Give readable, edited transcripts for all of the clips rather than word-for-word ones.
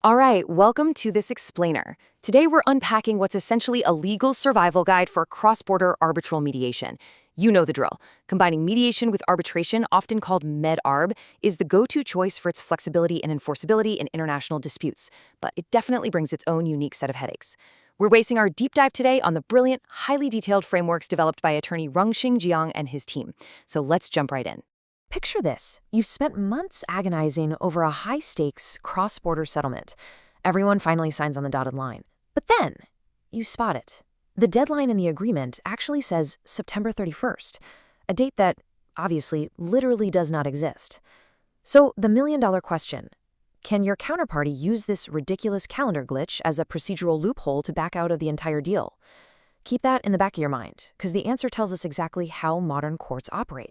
All right, welcome to this explainer. Today we're unpacking what's essentially a legal survival guide for cross-border arbitral mediation. You know the drill. Combining mediation with arbitration, often called med-arb, is the go-to choice for its flexibility and enforceability in international disputes, but it definitely brings its own unique set of headaches. We're basing our deep dive today on the brilliant, highly detailed frameworks developed by attorney Rungxing Jiang and his team. So let's jump right in. Picture this. You've spent months agonizing over a high-stakes cross-border settlement. Everyone finally signs on the dotted line. But then, you spot it. The deadline in the agreement actually says September 31st, a date that, obviously, literally does not exist. So, the million-dollar question: can your counterparty use this ridiculous calendar glitch as a procedural loophole to back out of the entire deal? Keep that in the back of your mind, because the answer tells us exactly how modern courts operate.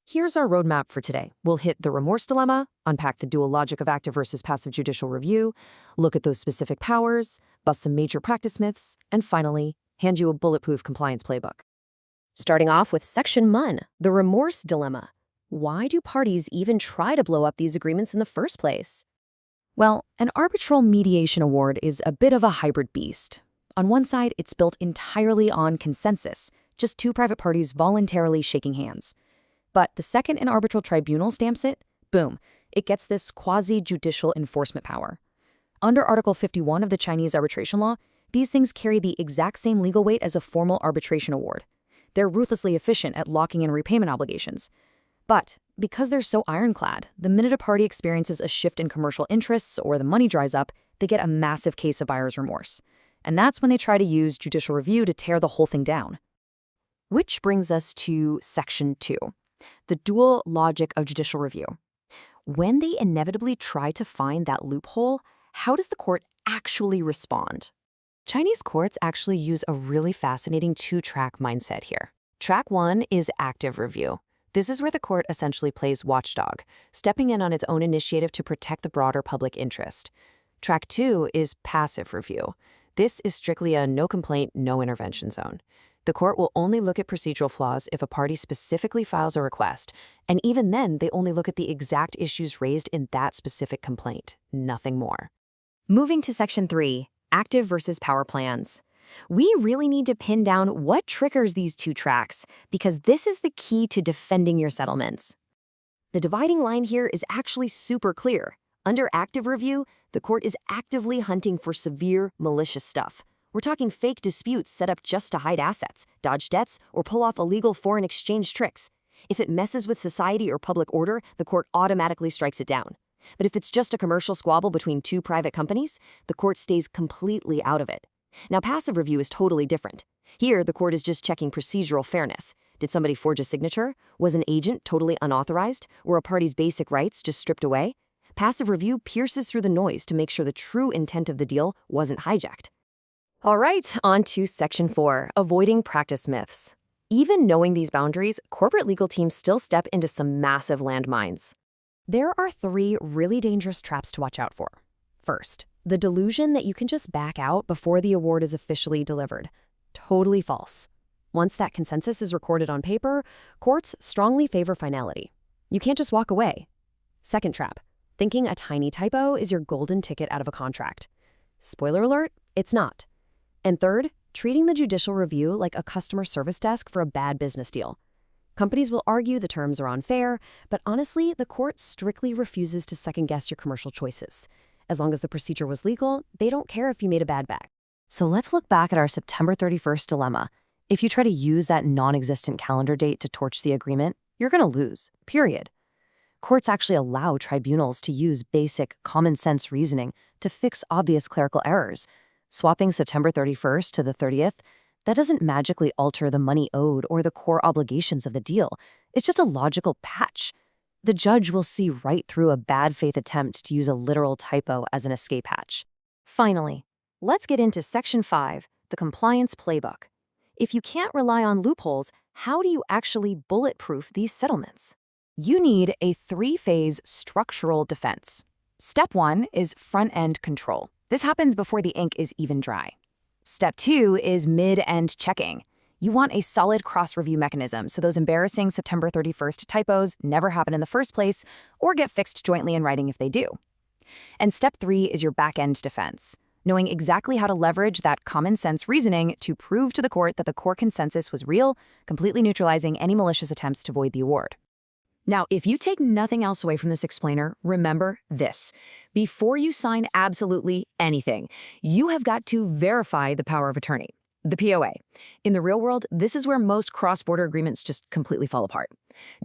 Here's our roadmap for today. We'll hit the remorse dilemma, unpack the dual logic of active versus passive judicial review, look at those specific powers, bust some major practice myths, and finally, hand you a bulletproof compliance playbook. Starting off with Section 1, the remorse dilemma. Why do parties even try to blow up these agreements in the first place? Well, an arbitral mediation award is a bit of a hybrid beast. On one side, it's built entirely on consensus, just two private parties voluntarily shaking hands. But the second an arbitral tribunal stamps it, boom, it gets this quasi-judicial enforcement power. Under Article 51 of the Chinese arbitration law, these things carry the exact same legal weight as a formal arbitration award. They're ruthlessly efficient at locking in repayment obligations. But because they're so ironclad, the minute a party experiences a shift in commercial interests or the money dries up, they get a massive case of buyer's remorse. And that's when they try to use judicial review to tear the whole thing down. Which brings us to Section 2. The dual logic of judicial review. When they inevitably try to find that loophole, how does the court actually respond? Chinese courts actually use a really fascinating two-track mindset here. Track 1 is active review. This is where the court essentially plays watchdog, stepping in on its own initiative to protect the broader public interest. Track 2 is passive review. This is strictly a no complaint, no intervention zone. The court will only look at procedural flaws if a party specifically files a request, and even then, they only look at the exact issues raised in that specific complaint, nothing more. Moving to Section 3, active versus power plans. We really need to pin down what triggers these two tracks, because this is the key to defending your settlements. The dividing line here is actually super clear. Under active review, the court is actively hunting for severe, malicious stuff. We're talking fake disputes set up just to hide assets, dodge debts, or pull off illegal foreign exchange tricks. If it messes with society or public order, the court automatically strikes it down. But if it's just a commercial squabble between two private companies, the court stays completely out of it. Now, passive review is totally different. Here, the court is just checking procedural fairness. Did somebody forge a signature? Was an agent totally unauthorized? Were a party's basic rights just stripped away? Passive review pierces through the noise to make sure the true intent of the deal wasn't hijacked. All right, on to Section 4, avoiding practice myths. Even knowing these boundaries, corporate legal teams still step into some massive landmines. There are 3 really dangerous traps to watch out for. First, the delusion that you can just back out before the award is officially delivered. Totally false. Once that consensus is recorded on paper, courts strongly favor finality. You can't just walk away. Second trap, thinking a tiny typo is your golden ticket out of a contract. Spoiler alert, it's not. And third, treating the judicial review like a customer service desk for a bad business deal. Companies will argue the terms are unfair, but honestly, the court strictly refuses to second-guess your commercial choices. As long as the procedure was legal, they don't care if you made a bad bet. So let's look back at our September 31st dilemma. If you try to use that non-existent calendar date to torch the agreement, you're going to lose, period. Courts actually allow tribunals to use basic, common-sense reasoning to fix obvious clerical errors. Swapping September 31st to the 30th, that doesn't magically alter the money owed or the core obligations of the deal. It's just a logical patch. The judge will see right through a bad faith attempt to use a literal typo as an escape hatch. Finally, let's get into Section 5, the compliance playbook. If you can't rely on loopholes, how do you actually bulletproof these settlements? You need a 3-phase structural defense. Step 1 is front-end control. This happens before the ink is even dry. Step 2 is mid-end checking. You want a solid cross-review mechanism so those embarrassing September 31st typos never happen in the first place or get fixed jointly in writing if they do. And step 3 is your back-end defense, knowing exactly how to leverage that common sense reasoning to prove to the court that the core consensus was real, completely neutralizing any malicious attempts to void the award. Now, if you take nothing else away from this explainer, remember this. Before you sign absolutely anything, you have got to verify the power of attorney, the POA. In the real world, this is where most cross-border agreements just completely fall apart.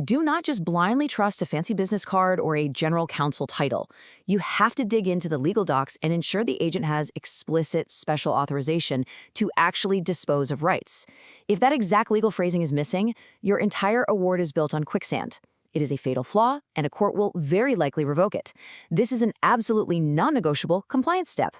Do not just blindly trust a fancy business card or a general counsel title. You have to dig into the legal docs and ensure the agent has explicit special authorization to actually dispose of rights. If that exact legal phrasing is missing, your entire award is built on quicksand. It is a fatal flaw, and a court will very likely revoke it. This is an absolutely non-negotiable compliance step.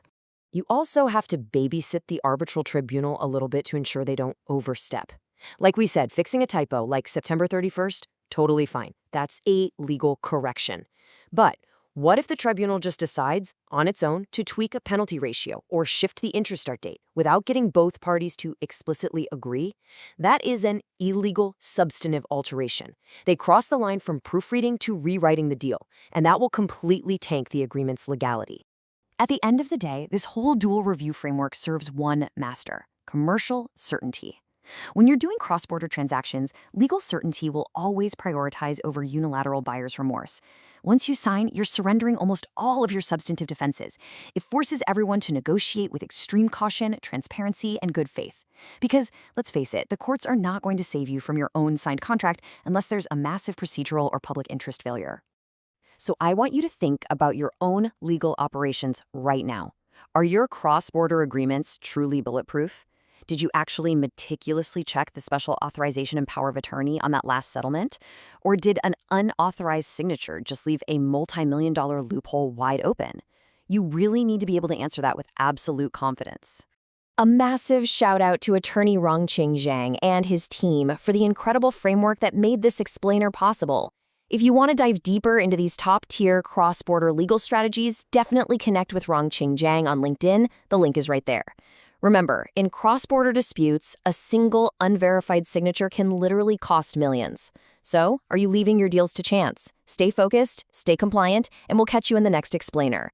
You also have to babysit the arbitral tribunal a little bit to ensure they don't overstep. Like we said, fixing a typo like September 31st, totally fine. That's a legal correction. But what if the tribunal just decides, on its own, to tweak a penalty ratio or shift the interest start date without getting both parties to explicitly agree? That is an illegal substantive alteration. They cross the line from proofreading to rewriting the deal, and that will completely tank the agreement's legality. At the end of the day, this whole dual review framework serves one master: commercial certainty. When you're doing cross-border transactions, legal certainty will always prioritize over unilateral buyer's remorse. Once you sign, you're surrendering almost all of your substantive defenses. It forces everyone to negotiate with extreme caution, transparency, and good faith. Because, let's face it, the courts are not going to save you from your own signed contract unless there's a massive procedural or public interest failure. So I want you to think about your own legal operations right now. Are your cross-border agreements truly bulletproof? Did you actually meticulously check the special authorization and power of attorney on that last settlement? Or did an unauthorized signature just leave a multi-million-dollar loophole wide open? You really need to be able to answer that with absolute confidence. A massive shout out to attorney Rongqing Zhang and his team for the incredible framework that made this explainer possible. If you want to dive deeper into these top-tier cross-border legal strategies, definitely connect with Rongqing Zhang on LinkedIn. The link is right there. Remember, in cross-border disputes, a single unverified signature can literally cost millions. So, are you leaving your deals to chance? Stay focused, stay compliant, and we'll catch you in the next explainer.